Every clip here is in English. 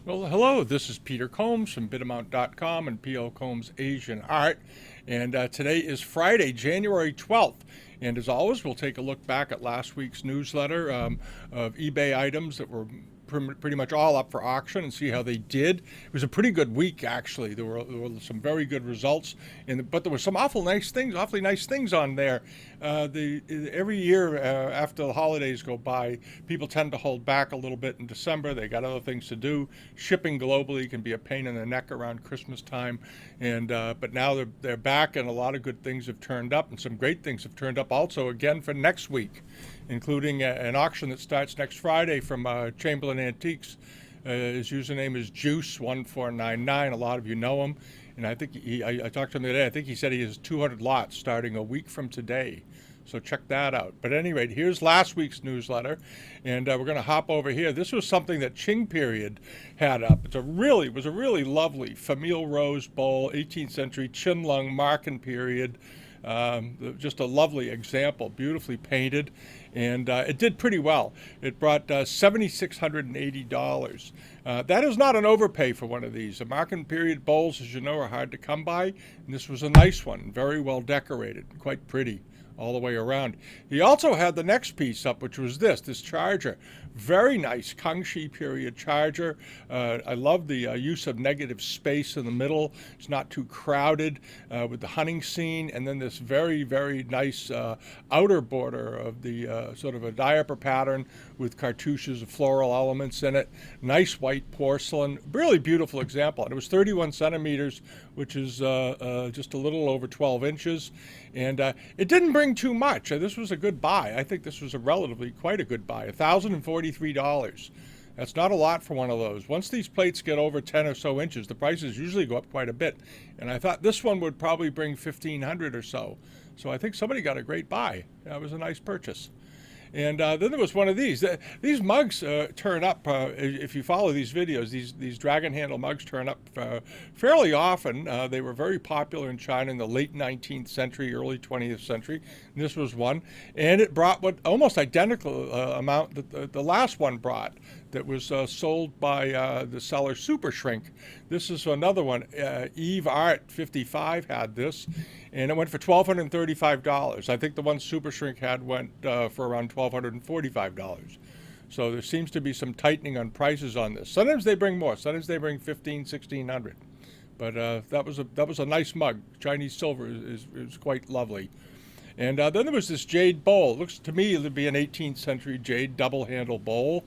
Well, hello, this is Peter Combs from Bidamount.com and P.O. Combs Asian Art. And today is Friday, January 12th. And as always, we'll take a look back at last week's newsletter of eBay items that were pretty much all up for auction and see how they did. It was a pretty good week, actually. There were some very good results, but there were some awfully nice things on there. Every year after the holidays go by, people tend to hold back a little bit in December. They got other things to do. Shipping globally can be a pain in the neck around Christmas time, and but now they're back, and a lot of good things have turned up, and some great things have turned up also again for next week, including an auction that starts next Friday from Chamberlain Antiques. His username is Juice1499. A lot of you know him, and I think I talked to him the other day. I think he said he has 200 lots starting a week from today. So check that out. But at any rate, here's last week's newsletter, and we're going to hop over here. This was something that Qing period had up. It was a really lovely Famille Rose bowl, 18th century Qianlong Marken period. Just a lovely example, beautifully painted, and it did pretty well. It brought $7,680. That is not an overpay for one of these. The Marken period bowls, as you know, are hard to come by, and this was a nice one, very well decorated, quite pretty all the way around. He also had the next piece up, which was this charger. Very nice Kangxi period charger. I love the use of negative space in the middle. It's not too crowded with the hunting scene, and then this very, very nice outer border of the sort of a diaper pattern with cartouches of floral elements in it. Nice white porcelain. Really beautiful example. And it was 31 centimeters, which is just a little over 12 inches. And it didn't bring too much. This was a good buy. I think this was quite a good buy. $1,043. That's not a lot for one of those. Once these plates get over 10 or so inches, the prices usually go up quite a bit. And I thought this one would probably bring 1,500 or so. So I think somebody got a great buy. That was a nice purchase. And then there was one of these. These mugs turn up, if you follow these videos, these dragon handle mugs turn up fairly often. They were very popular in China in the late 19th century, early 20th century. And this was one. And it brought what almost identical amount that the last one brought that was sold by the seller Super Shrink. This is another one. Eve Art 55 had this, and it went for $1,235. I think the one Super Shrink had went for around $1,245. So there seems to be some tightening on prices on this. Sometimes they bring more. Sometimes they bring $1,500, $1,600. But that was a nice mug. Chinese silver is quite lovely. And then there was this jade bowl. It looks to me to be an 18th century jade double-handle bowl.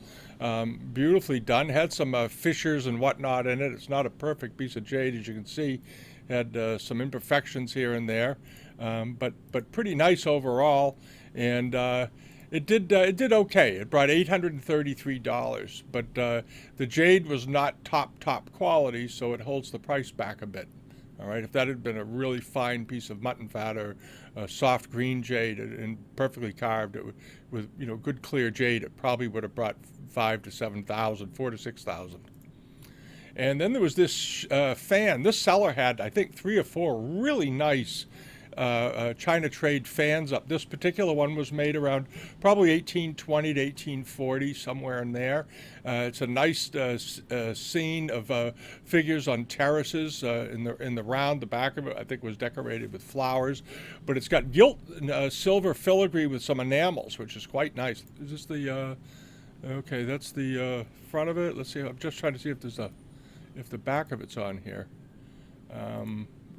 Beautifully done. Had some fissures and whatnot in it. It's not a perfect piece of jade, as you can see. Had some imperfections here and there, but pretty nice overall. And it did okay. It brought $833, but the jade was not top quality, so it holds the price back a bit. All right, if that had been a really fine piece of mutton fat or a soft green jade and perfectly carved, with good clear jade, it probably would have brought 5,000 to 7,000, 4,000 to 6,000. And then there was this fan. This seller had, I think, 3 or 4 really nice China trade fans up. This particular one was made around probably 1820 to 1840, somewhere in there. It's a nice scene of figures on terraces in the round. The back of it, I think, was decorated with flowers, but it's got gilt silver filigree with some enamels, which is quite nice. Is this the? Okay, that's the front of it. Let's see. I'm just trying to see if the back of it's on here.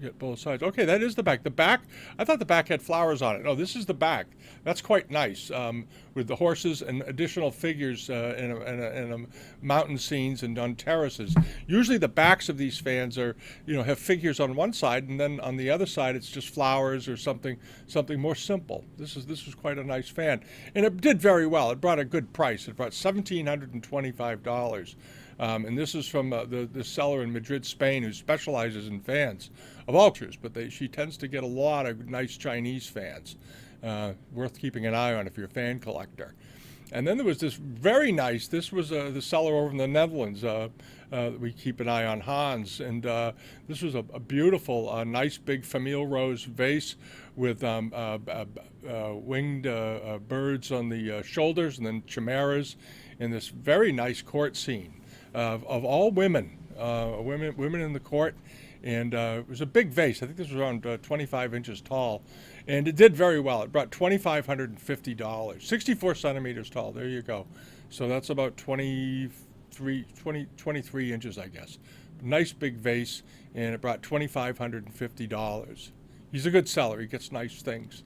Get both sides. Okay, that is the back. The back, I thought the back had flowers on it. No, this is the back. That's quite nice, with the horses and additional figures in a mountain scenes and on terraces. Usually the backs of these fans have figures on one side, and then on the other side it's just flowers or something more simple. This was quite a nice fan, and it did very well. It brought a good price. It brought $1,725. And this is from the seller in Madrid, Spain, who specializes in fans of ultras, but she tends to get a lot of nice Chinese fans, worth keeping an eye on if you're a fan collector. And then there was this very nice, this was the seller over in the Netherlands. We keep an eye on, Hans, and this was a beautiful, nice big Famille Rose vase with winged birds on the shoulders, and then chimeras, in this very nice court scene. of all women, women in the court. And it was a big vase. I think this was around 25 inches tall. And it did very well. It brought $2,550. 64 centimeters tall. There you go. So that's about 23 inches, I guess. Nice big vase. And it brought $2,550. He's a good seller. He gets nice things.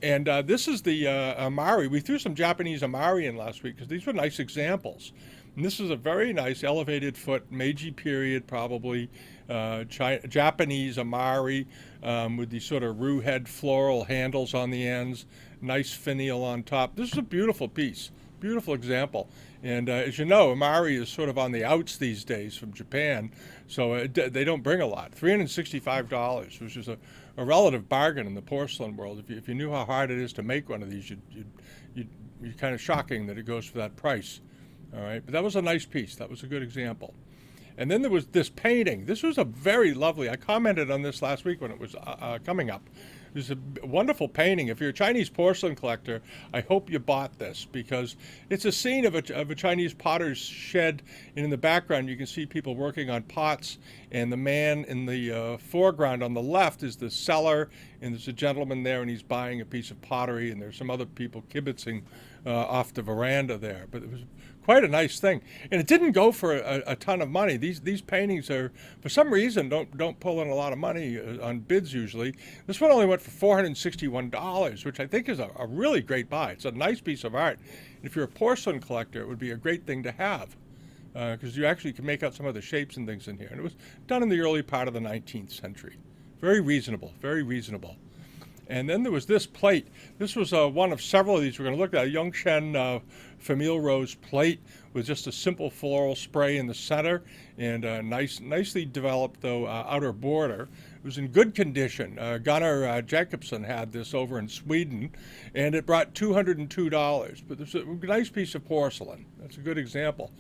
And this is the Amari. We threw some Japanese Amari in last week because these were nice examples. And this is a very nice elevated foot, Meiji period probably, Japanese Amari with these sort of roux head floral handles on the ends, nice finial on top. This is a beautiful piece, beautiful example. And as you know, Amari is sort of on the outs these days from Japan, so they don't bring a lot. $365, which is a relative bargain in the porcelain world. If you knew how hard it is to make one of these, you'd kind of shocking that it goes for that price. All right, but that was a nice piece. That was a good example. And then there was this painting. This was a very lovely, I commented on this last week when it was coming up. It was a wonderful painting. If you're a Chinese porcelain collector, I hope you bought this because it's a scene of a Chinese potter's shed. And in the background, you can see people working on pots. And the man in the foreground on the left is the seller. And there's a gentleman there, and he's buying a piece of pottery. And there's some other people kibitzing off the veranda there. But it was quite a nice thing, and it didn't go for a ton of money. These paintings are, for some reason, don't pull in a lot of money on bids usually. This one only went for $461, which I think is a really great buy. It's a nice piece of art. If you're a porcelain collector, it would be a great thing to have because you actually can make out some of the shapes and things in here. And it was done in the early part of the 19th century. Very reasonable, very reasonable. And then there was this plate. This was one of several of these we're going to look at. A Yongshen Famille Rose plate with just a simple floral spray in the center and a nicely developed, though, outer border. It was in good condition. Gunnar Jacobson had this over in Sweden, and it brought $202. But it's a nice piece of porcelain. That's a good example.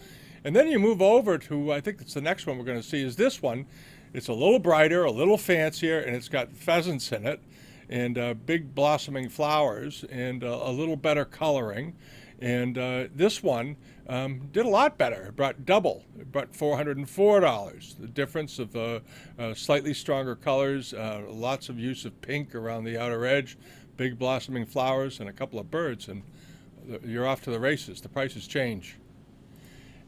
And then you move over to, I think it's the next one we're going to see, is this one. It's a little brighter, a little fancier, and it's got pheasants in it. And big blossoming flowers and a little better coloring. And this one did a lot better. It brought double. It brought $404. The difference of slightly stronger colors, lots of use of pink around the outer edge, big blossoming flowers, and a couple of birds. And you're off to the races. The prices change.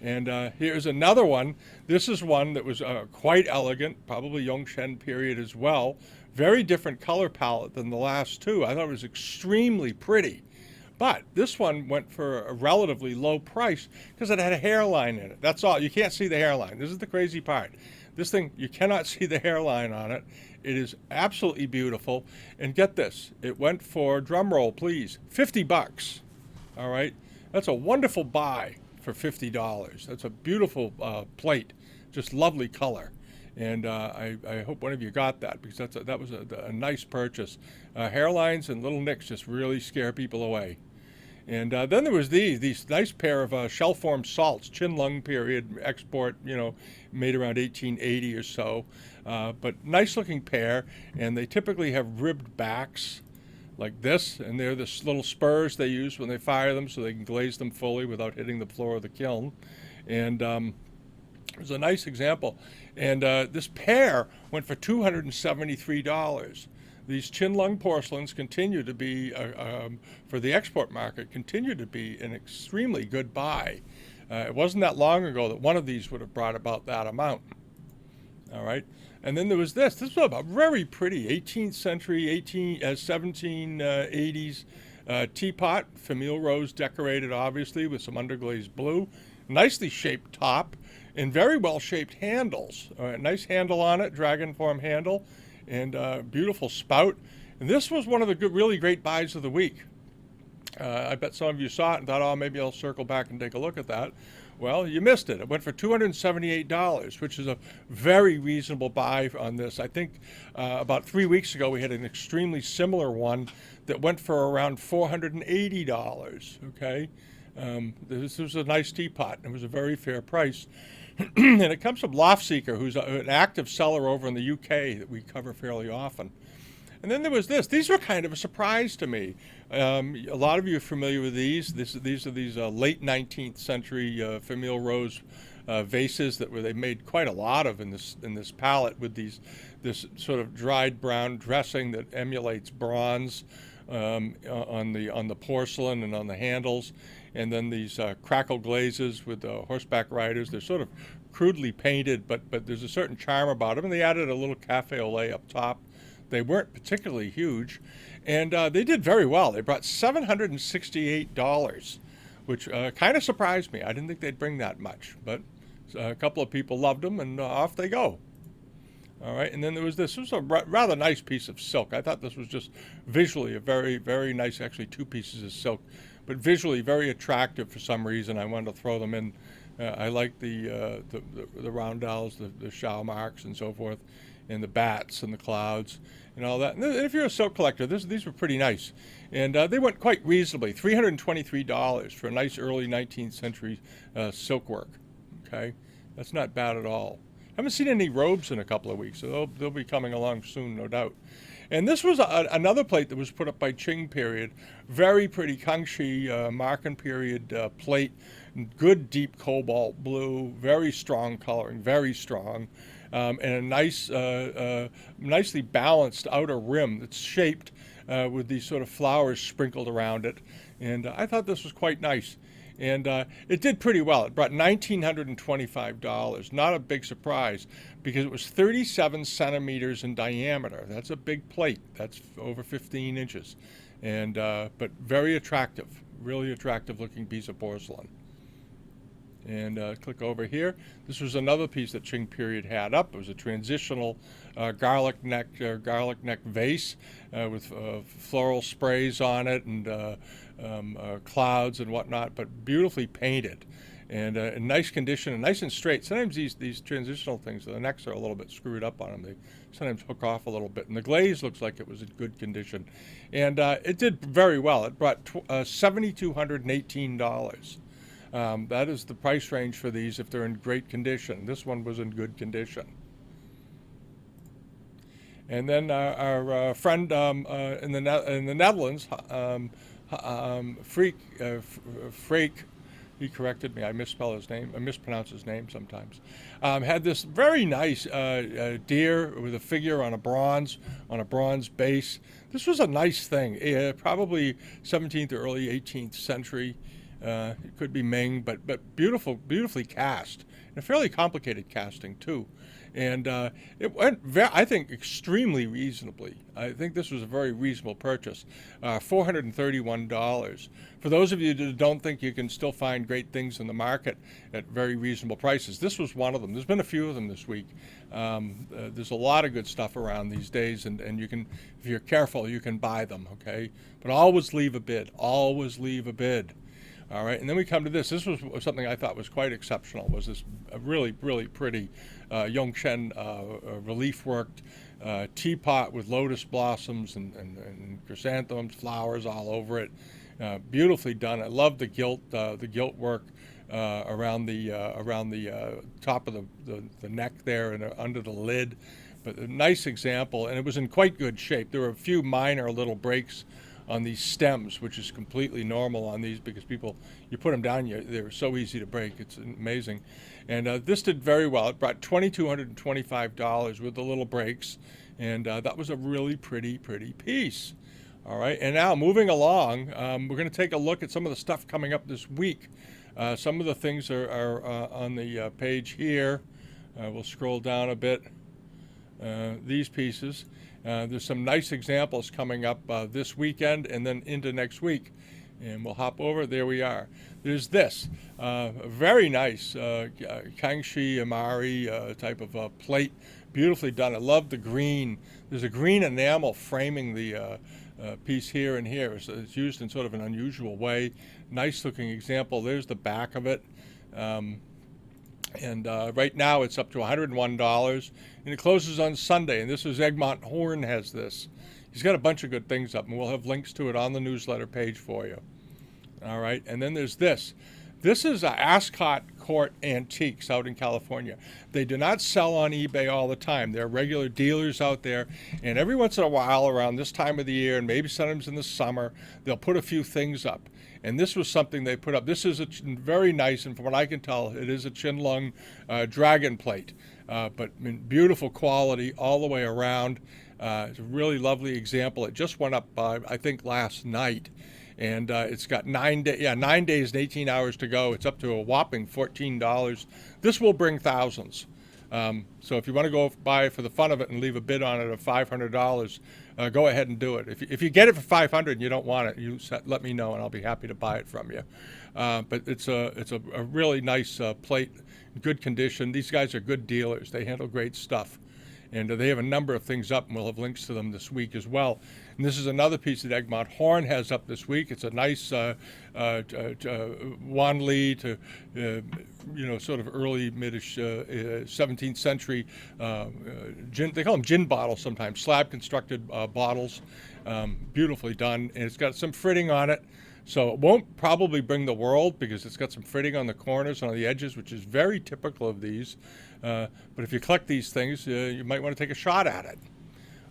And here's another one. This is one that was quite elegant, probably Yongshen period as well. Very different color palette than the last two. I thought it was extremely pretty. But this one went for a relatively low price because it had a hairline in it. That's all. You can't see the hairline. This is the crazy part. This thing, you cannot see the hairline on it. It is absolutely beautiful. And get this, it went for, drum roll please, $50. All right? That's a wonderful buy for $50. That's a beautiful plate. Just lovely color. And I hope one of you got that because that was a nice purchase. Hairlines and little nicks just really scare people away. And then there was these nice pair of shell-formed salts, Qinlong period export, made around 1880 or so. But nice-looking pair, and they typically have ribbed backs like this, and they're the little spurs they use when they fire them so they can glaze them fully without hitting the floor of the kiln. And it was a nice example. And this pair went for $273. These Qinlong porcelains continue to be, for the export market, continue to be an extremely good buy. It wasn't that long ago that one of these would have brought about that amount. All right. And then there was this. This was a very pretty 18th century, 1780s teapot, Famille Rose decorated, obviously, with some underglazed blue. Nicely shaped top and very well-shaped handles. Nice handle on it, dragon form handle, and beautiful spout. And this was one of the really great buys of the week. I bet some of you saw it and thought, oh, maybe I'll circle back and take a look at that. Well, you missed it. It went for $278, which is a very reasonable buy on this. I think about 3 weeks ago we had an extremely similar one that went for around $480, okay? This was a nice teapot. It was a very fair price. And it comes from Loftseeker, who's an active seller over in the UK that we cover fairly often. And then there was this. These were kind of a surprise to me. A lot of you are familiar with these. These are late 19th century Famille Rose vases that they made quite a lot of in this palette with this sort of dried brown dressing that emulates bronze on the porcelain and on the handles, and then these crackle glazes with horseback riders. They're sort of crudely painted, but there's a certain charm about them, and they added a little cafe au lait up top. They weren't particularly huge, and they did very well. They brought $768, which kind of surprised me. I didn't think they'd bring that much, but a couple of people loved them, and off they go. All right, and then there was this. This was a rather nice piece of silk. I thought this was just visually a very, very nice, actually 2 pieces of silk, but visually very attractive for some reason. I wanted to throw them in. I like the roundels, the Shao marks and so forth, and the bats and the clouds and all that. And if you're a silk collector, these were pretty nice. And they went quite reasonably, $323 for a nice early 19th century silk work. Okay, that's not bad at all. I haven't seen any robes in a couple of weeks, so they'll be coming along soon, no doubt. And this was another plate that was put up by Qing period. Very pretty Kangxi Marken period plate. Good deep cobalt blue, very strong coloring, very strong. And a nice, nicely balanced outer rim that's shaped with these sort of flowers sprinkled around it. And I thought this was quite nice. And it did pretty well. It brought $1,925. Not a big surprise because it was 37 centimeters in diameter. That's a big plate. That's over 15 inches. And but very attractive, really attractive looking piece of porcelain. And click over here. This was another piece that Qing period had up. It was a transitional garlic neck vase with floral sprays on it and clouds and whatnot, but beautifully painted and in nice condition and nice and straight. Sometimes these transitional things, the necks are a little bit screwed up on them. They sometimes hook off a little bit, and the glaze looks like it was in good condition. And it did very well. It brought $7,218. That is the price range for these if they're in great condition. This one was in good condition. And then our friend in the Netherlands, Freek, he corrected me. I misspell his name. I mispronounce his name sometimes. Had this very nice deer with a figure on a bronze base. This was a nice thing. Probably 17th or early 18th century. It could be Ming, but beautifully cast, and a fairly complicated casting too. And it went, I think, extremely reasonably. I think this was a very reasonable purchase, $431. For those of you that don't think you can still find great things in the market at very reasonable prices, this was one of them. There's been a few of them this week. There's a lot of good stuff around these days, and you can, if you're careful, you can buy them, okay? But always leave a bid. Always leave a bid. All right, and then we come to this. This was something I thought was quite exceptional. Was this really, really pretty Yongchen relief worked teapot with lotus blossoms and chrysanthemums, flowers all over it. Beautifully done. I love the gilt work around the top of the neck there and under the lid. But a nice example, and it was in quite good shape. There were a few minor little breaks on these stems, which is completely normal on these because you put them down, they're so easy to break. It's amazing. And this did very well. It brought $2,225 with the little breaks, and that was a really pretty piece. All right, and now moving along, we're going to take a look at some of the stuff coming up this week. Some of the things are on the page here. We'll scroll down a bit. These pieces. There's some nice examples coming up this weekend and then into next week. And we'll hop over. There we are. There's this. Very nice Kangxi Amari type of plate. Beautifully done. I love the green. There's a green enamel framing the piece here and here. It's used in sort of an unusual way. Nice looking example. There's the back of it. And right now it's up to $101, and it closes on Sunday. And this is Egmont Horn has this. He's got a bunch of good things up, and we'll have links to it on the newsletter page for you. All right, and then there's this. This is Ascot Court Antiques out in California. They do not sell on eBay all the time. They're regular dealers out there, and every once in a while around this time of the year, and maybe sometimes in the summer, they'll put a few things up. And this was something they put up. This is very nice, and from what I can tell, it is a Chinlung dragon plate, but beautiful quality all the way around. It's a really lovely example. It just went up, I think, last night. And it's got 9 days and 18 hours to go. It's up to a whopping $14. This will bring thousands. So if you want to go buy it for the fun of it and leave a bid on it of $500, go ahead and do it. If you get it for $500 and you don't want it, let me know and I'll be happy to buy it from you. But it's a really nice plate, good condition. These guys are good dealers. They handle great stuff. And they have a number of things up, and we'll have links to them this week as well. And this is another piece that Egmont Horn has up this week. It's a nice Wan Li to, sort of early, mid-ish 17th century gin. They call them gin bottles sometimes, slab-constructed bottles, beautifully done. And it's got some fritting on it. So it won't probably bring the world because it's got some fritting on the corners and on the edges, which is very typical of these. But if you collect these things, you might want to take a shot at it.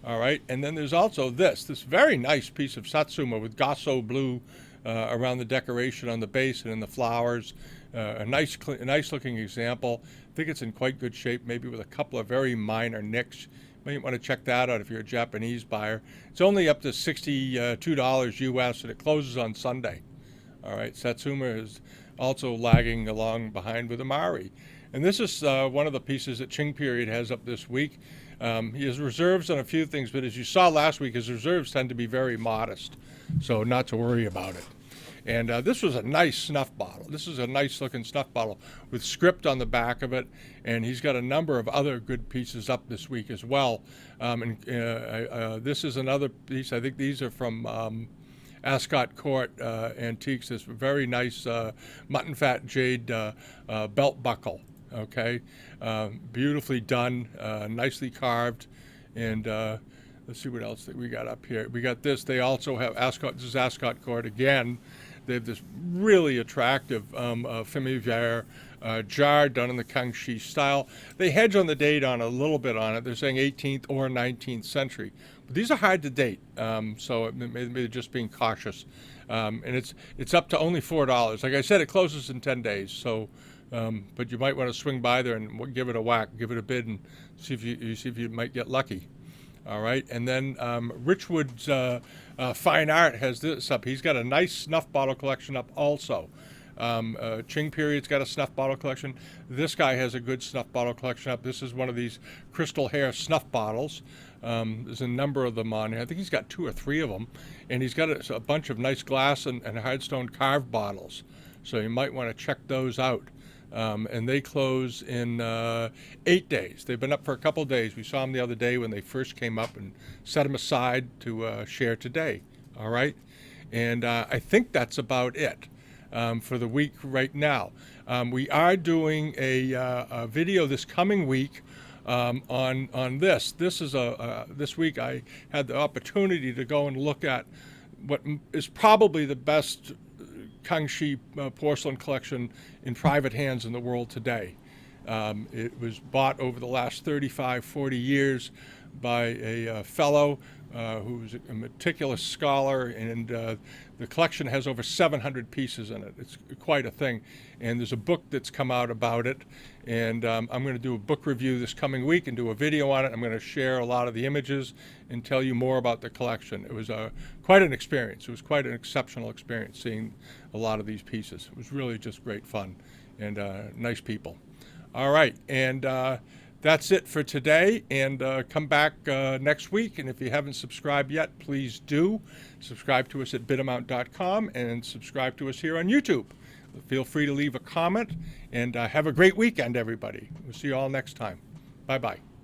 All right, and then there's also this very nice piece of Satsuma with Gasso blue around the decoration on the base and in the flowers. A nice looking example. I think it's in quite good shape, maybe with a couple of very minor nicks. You might want to check that out if you're a Japanese buyer. It's only up to $62 US, and it closes on Sunday. All right, Satsuma is also lagging along behind with Amari. And this is one of the pieces that Qing Period has up this week. He has reserves on a few things, but as you saw last week, his reserves tend to be very modest, so not to worry about it. And this was a nice snuff bottle. This is a nice looking snuff bottle with script on the back of it. And he's got a number of other good pieces up this week as well. This is another piece. I think these are from Ascot Court Antiques. This very nice mutton fat jade belt buckle. Okay, beautifully done, nicely carved. And let's see what else that we got up here. We got this. They also have Ascot. This is Ascot Court again. They have this really attractive Femme jar done in the Kangxi style. They hedge on the date on a little bit on it. They're saying 18th or 19th century. But these are hard to date, so maybe they're just being cautious. And it's up to only $4. Like I said, it closes in 10 days. So, but you might want to swing by there and give it a whack, give it a bid, and see if you might get lucky. All right, and then Richwood's Fine Art has this up. He's got a nice snuff bottle collection up also. Qing Period's got a snuff bottle collection. This guy has a good snuff bottle collection up. This is one of these crystal hair snuff bottles. There's a number of them on here. I think he's got 2 or 3 of them. And he's got a bunch of nice glass and hardstone carved bottles. So you might want to check those out. And they close in 8 days. They've been up for a couple of days. We saw them the other day when they first came up and set them aside to share today. All right? And I think that's about it for the week right now. We are doing a video this coming week on this. This is this week I had the opportunity to go and look at what is probably the best Kangxi porcelain collection in private hands in the world today. It was bought over the last 35, 40 years by a fellow who's a meticulous scholar, and the collection has over 700 pieces in it. It's quite a thing. And there's a book that's come out about it, and I'm going to do a book review this coming week and do a video on it. I'm going to share a lot of the images and tell you more about the collection. It was quite an experience. It was quite an exceptional experience seeing a lot of these pieces. It was really just great fun and nice people. All right, and that's it for today, and come back next week. And if you haven't subscribed yet, please do. Subscribe to us at Bidamount.com and subscribe to us here on YouTube. Feel free to leave a comment, and have a great weekend, everybody. We'll see you all next time. Bye-bye.